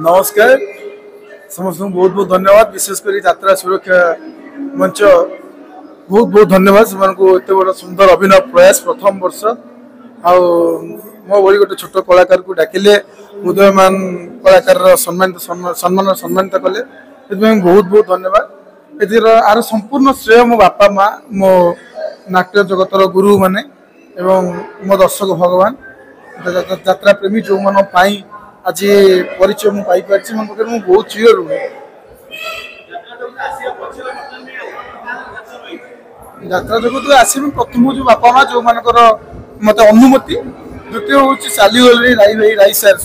नमस्कार समस्त बहुत बहुत धन्यवाद विशेषकर यात्रा सुरक्षा मंच बहुत बहुत धन्यवाद से एत बड़ा सुंदर अभिनव प्रयास प्रथम वर्ष आ मो भली गोटे छोट कलाकार को डाकिले उदयमान कलाकार सम्मानित कले बहुत बहुत धन्यवाद एतिर आर संपूर्ण श्रेय मो बापा माँ मो नाट्य जगतर गुरु माने एवं मो दर्शक भगवान यात्रा प्रेमी जो मन आज परिचय मुझे बहुत चिर यात्रा जगत आस प्रथम जो बापा माँ जो मान मत अनुमति द्वितीय हूँ चलीगले राई भाई राई सार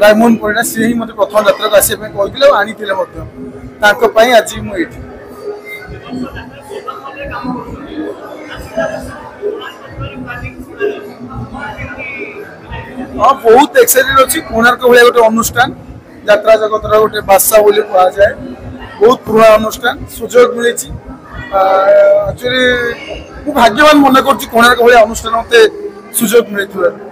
रायमोहन परिणा सी ही मत प्रथम यात्रा को आसपा कहते आनी आज मुझे हाँ बहुत एक्साइटेड अच्छी कोणार्क भाया गोटे अनुष्ठान यात्रा जगतर गोटे बासा बोली कह जाए बहुत पुराना अनुष्ठान सुजोग मिली एक्चुअली भाग्यवान मन कर कोणार्क भाया अनुष्ठान मत सुजोग मिलता